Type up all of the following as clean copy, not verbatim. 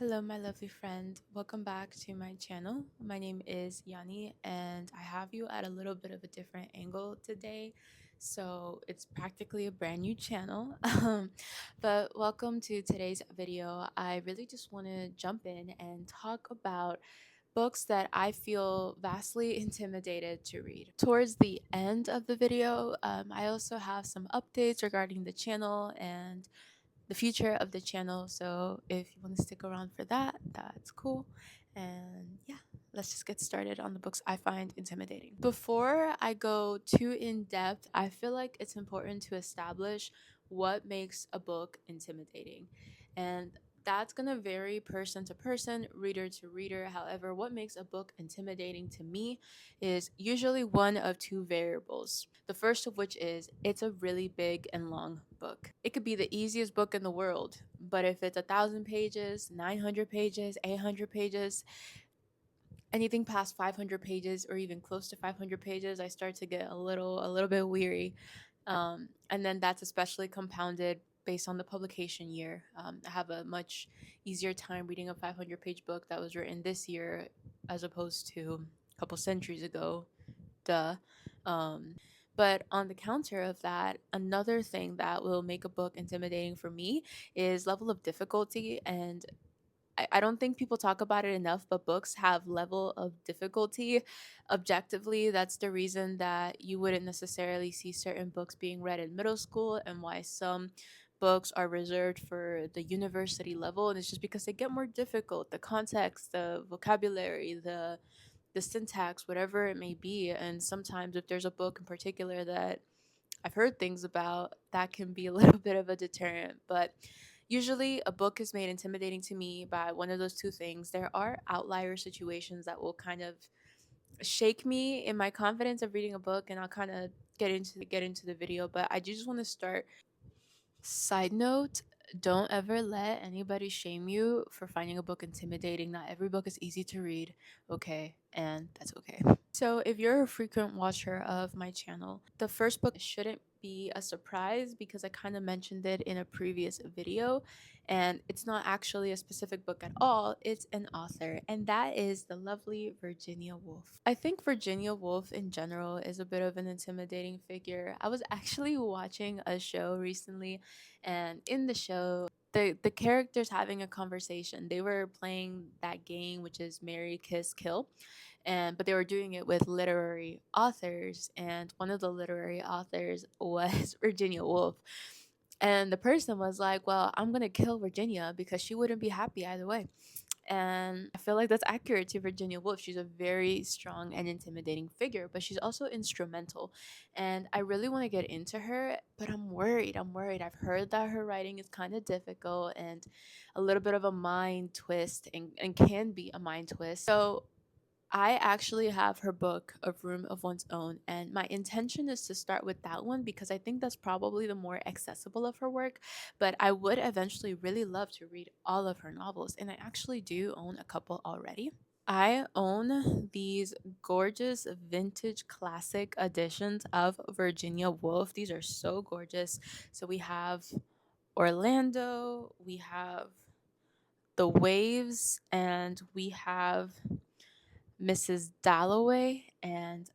Hello, my lovely friend. Welcome back to my channel. My name is Yani, and I have you at a little bit of a different angle today. So it's practically a brand new channel. But welcome to today's video. I really just want to jump in and talk about books that I feel vastly intimidated to read. Towards the end of the video, I also have some updates regarding the channel and the future of the channel. So if you want to stick around for that, that's cool. And yeah, let's just get started on the books I find intimidating. Before I go too in depth, I feel like it's important to establish what makes a book intimidating. And that's going to vary person to person, reader to reader. However, what makes a book intimidating to me is usually one of two variables. The first of which is it's a really big and long book. It could be the easiest book in the world, but if it's 1,000 pages, 900 pages, 800 pages, anything past 500 pages or even close to 500 pages, I start to get a little bit weary. And then that's especially compounded based on the publication year. I have a much easier time reading a 500-page book that was written this year as opposed to a couple centuries ago. Duh. But on the counter of that, another thing that will make a book intimidating for me is level of difficulty. And I don't think people talk about it enough, but books have level of difficulty. Objectively, that's the reason that you wouldn't necessarily see certain books being read in middle school and why some books are reserved for the university level. And it's just because they get more difficult. The context, the vocabulary, the syntax, whatever it may be. And sometimes, if there's a book in particular that I've heard things about, that can be a little bit of a deterrent. But usually, a book is made intimidating to me by one of those two things. There are outlier situations that will kind of shake me in my confidence of reading a book, and I'll kind of get into the video. But I do just want to start. Side note, don't ever let anybody shame you for finding a book intimidating. Not every book is easy to read, okay? And that's okay. So, if you're a frequent watcher of my channel, the first book shouldn't be a surprise because I kind of mentioned it in a previous video. And it's not actually a specific book at all, it's an author, and that is the lovely Virginia Woolf. I think Virginia Woolf in general is a bit of an intimidating figure. I was actually watching a show recently, and in the show, the characters having a conversation. They were playing that game, which is Marry, Kiss, Kill, and but they were doing it with literary authors, and one of the literary authors was Virginia Woolf. And the person was like, "Well, I'm gonna kill Virginia because she wouldn't be happy either way." And I feel like that's accurate to Virginia Woolf. She's a very strong and intimidating figure, but she's also instrumental. And I really want to get into her, but I'm worried. I'm worried. I've heard that her writing is kind of difficult and a little bit of a mind twist and can be a mind twist. So I actually have her book, A Room of One's Own, and my intention is to start with that one because I think that's probably the more accessible of her work. But I would eventually really love to read all of her novels, and I actually do own a couple already. I own these gorgeous vintage classic editions of Virginia Woolf. These are so gorgeous. So we have Orlando, we have The Waves, and we have Mrs. Dalloway. And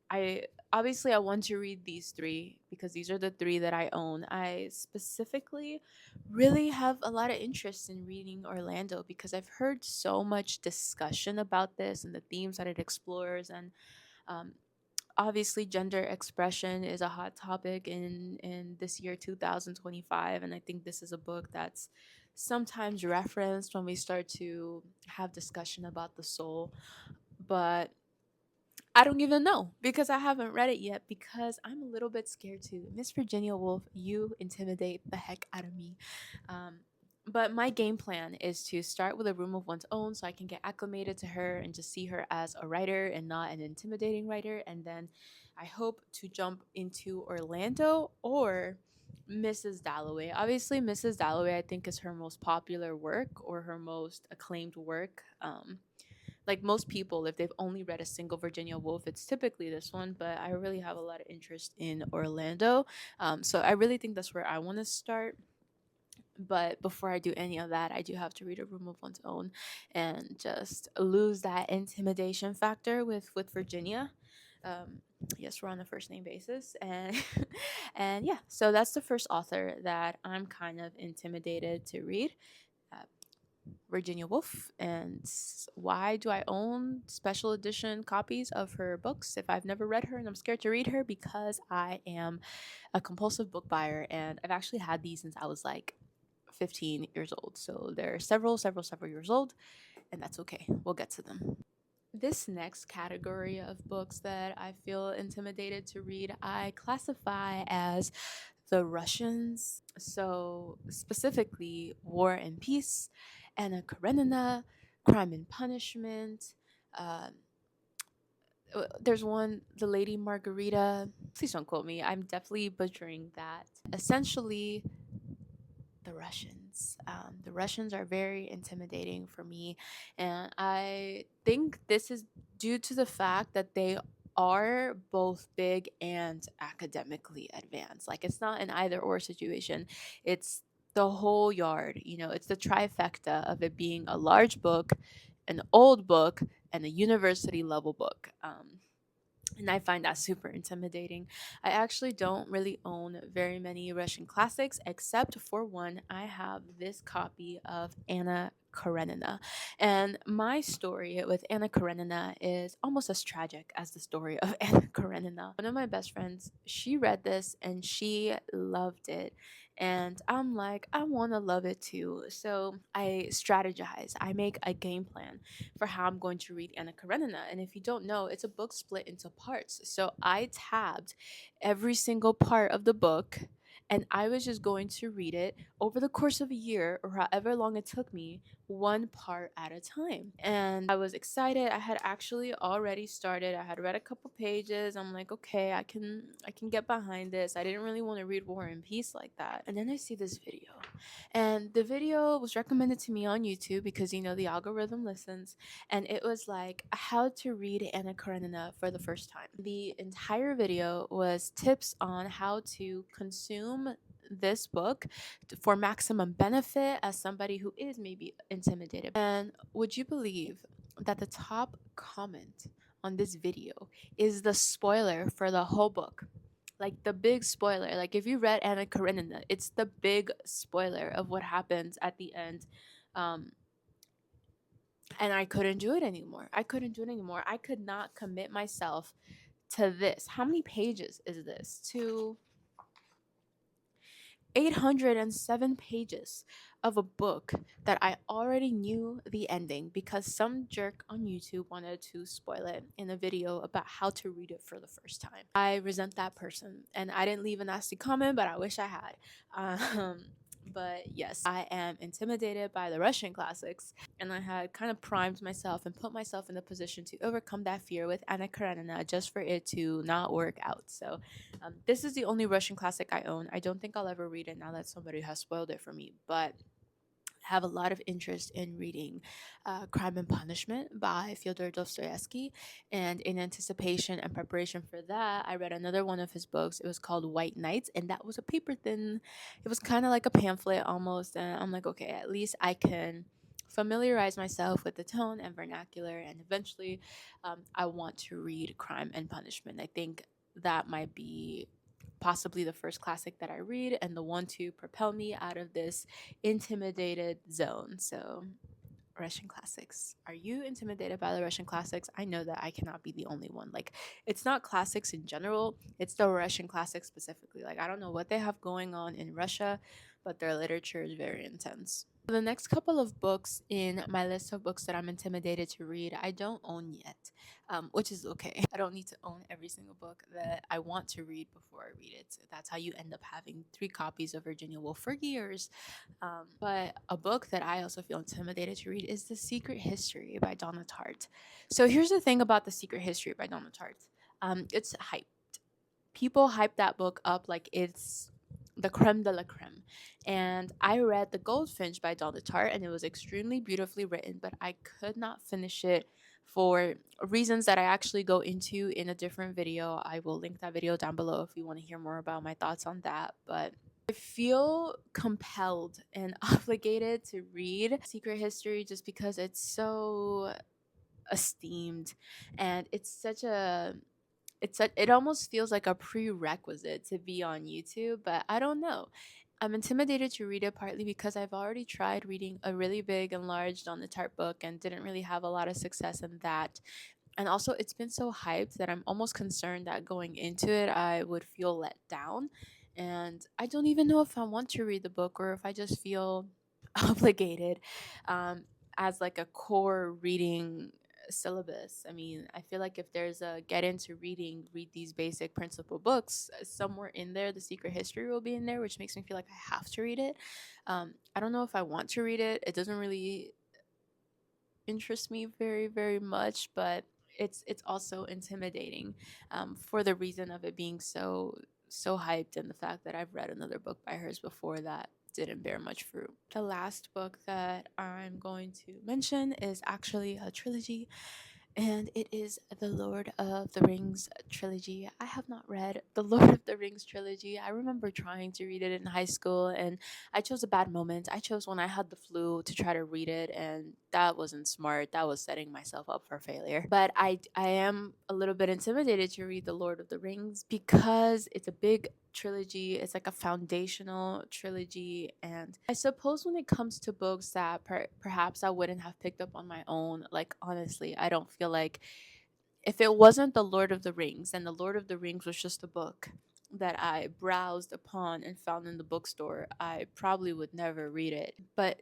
I obviously I want to read these three because these are the three that I own. I specifically really have a lot of interest in reading Orlando because I've heard so much discussion about this and the themes that it explores. And um, obviously gender expression is a hot topic in this year 2025, and I think this is a book that's sometimes referenced when we start to have discussion about the soul. But I don't even know because I haven't read it yet because I'm a little bit scared too. Miss Virginia Woolf, you intimidate the heck out of me. Um, but my game plan is to start with A Room of One's Own so I can get acclimated to her and just see her as a writer and not an intimidating writer. And then I hope to jump into Orlando or Mrs. Dalloway. Obviously, Mrs. Dalloway, I think, is her most popular work or her most acclaimed work. Like most people, if they've only read a single Virginia Woolf, it's typically this one. But I really have a lot of interest in Orlando, so I really think that's where I want to start. But before I do any of that, I do have to read A Room of One's Own and just lose that intimidation factor with Virginia. Um, yes, we're on a first name basis, and and yeah, so that's the first author that I'm kind of intimidated to read. Uh, Virginia Woolf. And why do I own special edition copies of her books if I've never read her and I'm scared to read her? Because I am a compulsive book buyer, and I've actually had these since I was like 15 years old. So they're several years old, and that's okay. We'll get to them. This next category of books that I feel intimidated to read, I classify as the Russians. So, specifically, War and Peace, Anna Karenina, Crime and Punishment. Um, there's one, The Lady Margarita. Please don't quote me. I'm definitely butchering that. Essentially, the Russians. The Russians are very intimidating for me, and I think this is due to the fact that they are both big and academically advanced. Like, it's not an either or situation, it's the whole yard. It's the trifecta of it being a large book, an old book, and a university level book. And I find that super intimidating. I actually don't really own very many Russian classics, except for one. I have this copy of Anna Karenina. And my story with Anna Karenina is almost as tragic as the story of Anna Karenina. One of my best friends, she read this and she loved it. And I'm like, I want to love it too. So I strategize, I make a game plan for how I'm going to read Anna Karenina. And if you don't know, it's a book split into parts. So I tabbed every single part of the book, and I was just going to read it over the course of a year or however long it took me, one part at a time. And I was excited. I had actually already started. I had read a couple pages. I'm like, okay, I can get behind this. I didn't really want to read War and Peace like that. And then I see this video. And the video was recommended to me on YouTube because the algorithm listens, and it was like how to read Anna Karenina for the first time. The entire video was tips on how to consume this book for maximum benefit as somebody who is maybe intimidated. And would you believe that the top comment on this video is the spoiler for the whole book? Like the big spoiler. Like if you read Anna Karenina, it's the big spoiler of what happens at the end. Um, and I couldn't do it anymore. I couldn't do it anymore. I could not commit myself to this. How many pages is this? To 807 pages of a book that I already knew the ending because some jerk on YouTube wanted to spoil it in a video about how to read it for the first time. I resent that person, and I didn't leave a nasty comment, but I wish I had. Um, but yes, I am intimidated by the Russian classics, and I had kind of primed myself and put myself in the position to overcome that fear with Anna Karenina just for it to not work out. So this is the only Russian classic I own. I don't think I'll ever read it now that somebody has spoiled it for me, but have a lot of interest in reading Crime and Punishment by Fyodor Dostoevsky. And in anticipation and preparation for that, I read another one of his books. It was called White Nights, and that was a paper thin, it was kind of like a pamphlet almost. And I'm like, okay, at least I can familiarize myself with the tone and vernacular. And eventually, I want to read Crime and Punishment. I think that might be possibly the first classic that I read and the one to propel me out of this intimidated zone. So, Russian classics. Are you intimidated by the Russian classics? I know that I cannot be the only one. Like, it's not classics in general, it's the Russian classics specifically. Like, I don't know what they have going on in Russia, but their literature is very intense. The next couple of books in my list of books that I'm intimidated to read, I don't own yet, which is okay. I don't need to own every single book that I want to read before I read it. That's how you end up having 3 copies of Virginia Woolf for years. But a book that I also feel intimidated to read is The Secret History by Donna Tartt. So here's the thing about The Secret History by Donna Tartt. It's hyped. People hype that book up like it's the creme de la creme. And I read The Goldfinch by Donna Tartt, and it was extremely beautifully written, but I could not finish it for reasons that I actually go into in a different video. I will link that video down below if you want to hear more about my thoughts on that. But I feel compelled and obligated to read Secret History just because it's so esteemed, and it almost feels like a prerequisite to be on YouTube, but I don't know. I'm intimidated to read it partly because I've already tried reading a really big and large Donna Tartt book and didn't really have a lot of success in that. And also, it's been so hyped that I'm almost concerned that going into it, I would feel let down. And I don't even know if I want to read the book or if I just feel obligated um, as like a core reading syllabus. I mean, I feel like if there's a get into reading, read these basic principal books, somewhere in there, The Secret History will be in there, which makes me feel like I have to read it. I don't know if I want to read it. It doesn't really interest me very very much, but it's also intimidating for the reason of it being so hyped, and the fact that I've read another book by hers before that didn't bear much fruit. The last book that I'm going to mention is actually a trilogy, and it is the Lord of the Rings trilogy. I have not read the Lord of the Rings trilogy. I remember trying to read it in high school, and I chose a bad moment. I chose when I had the flu to try to read it, and that wasn't smart. That was setting myself up for failure. But I am a little bit intimidated to read the Lord of the Rings because it's a big trilogy. It's like a foundational trilogy, and I suppose when it comes to books that perhaps I wouldn't have picked up on my own, like honestly, I don't feel like if it wasn't the Lord of the Rings and the Lord of the Rings was just a book that I browsed upon and found in the bookstore, I probably would never read it. But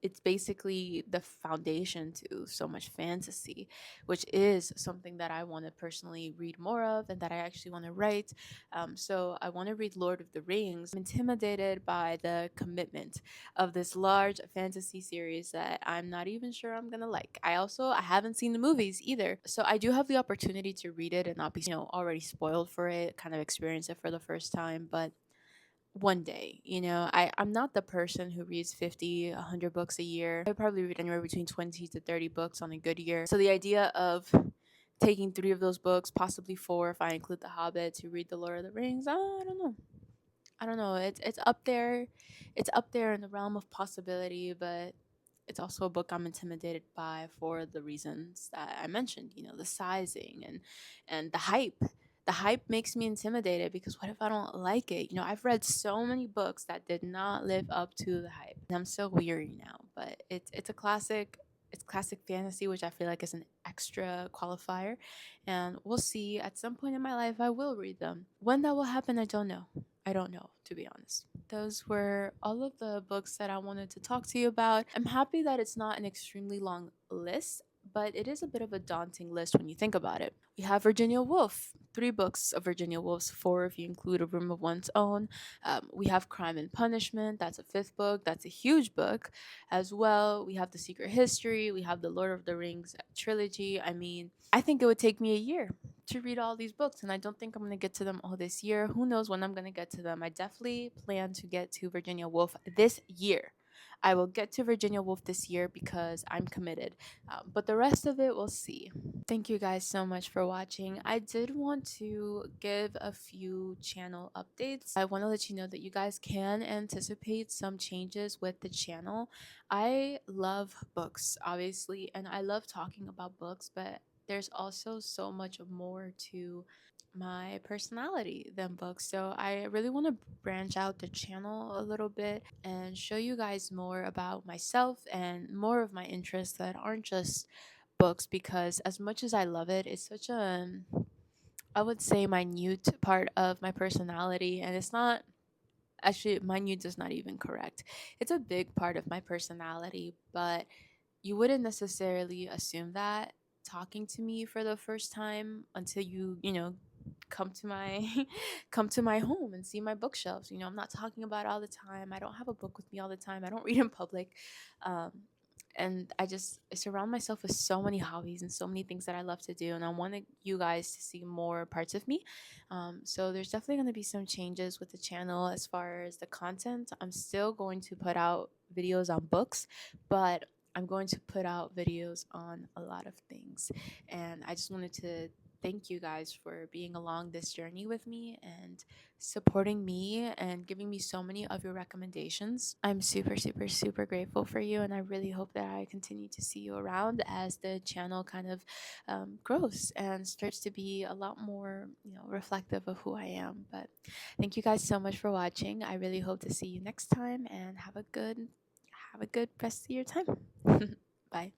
it's basically the foundation to so much fantasy, which is something that I want to personally read more of and that I actually want to write. So I want to read Lord of the Rings. I'm intimidated by the commitment of this large fantasy series that I'm not even sure I'm gonna like. I haven't seen the movies either, so I do have the opportunity to read it and not be already spoiled for it, kind of experience it for the first time, but one day, I'm not the person who reads 50 100 books a year. I probably read anywhere between 20 to 30 books on a good year, so the idea of taking three of those books, possibly four if I include the Hobbit, to read the Lord of the Rings, I don't know. It's up there. It's up there in the realm of possibility, but it's also a book I'm intimidated by for the reasons that I mentioned. The sizing and the hype. The hype makes me intimidated because what if I don't like it? I've read so many books that did not live up to the hype, and I'm so weary now. But it's a classic. It's classic fantasy, which I feel like is an extra qualifier, and we'll see. At some point in my life, I will read them. When that will happen, I don't know. I don't know, to be honest. Those were all of the books that I wanted to talk to you about. I'm happy that it's not an extremely long list, but it is a bit of a daunting list when you think about it. We have Virginia Woolf, three books of Virginia Woolf's, four if you include A Room of One's Own. We have Crime and Punishment, that's a fifth book, that's a huge book as well. We have The Secret History, we have the Lord of the Rings trilogy. I mean, I think it would take me a year to read all these books, and I don't think I'm going to get to them all this year. Who knows when I'm going to get to them? I definitely plan to get to Virginia Woolf this year. I will get to Virginia Woolf this year because I'm committed. But the rest of it, we'll see. Thank you guys so much for watching. I did want to give a few channel updates. I want to let you know that you guys can anticipate some changes with the channel. I love books, obviously, and I love talking about books, but there's also so much more to my personality than books. So I really want to branch out the channel a little bit and show you guys more about myself and more of my interests that aren't just books, because as much as I love it, it's such a, I would say, minute part of my personality, and it's not actually minute is not even correct. It's a big part of my personality, but you wouldn't necessarily assume that talking to me for the first time until you come to my come to my home and see my bookshelves. I'm not talking about it all the time. I don't have a book with me all the time. I don't read in public. um, and I surround myself with so many hobbies and so many things that I love to do, and I wanted you guys to see more parts of me. So there's definitely going to be some changes with the channel as far as the content. I'm still going to put out videos on books, but I'm going to put out videos on a lot of things, and I just wanted to thank you guys for being along this journey with me and supporting me and giving me so many of your recommendations. I'm super, super, super grateful for you. And I really hope that I continue to see you around as the channel kind of grows and starts to be a lot more, reflective of who I am. But thank you guys so much for watching. I really hope to see you next time and have a good rest of your time. Bye.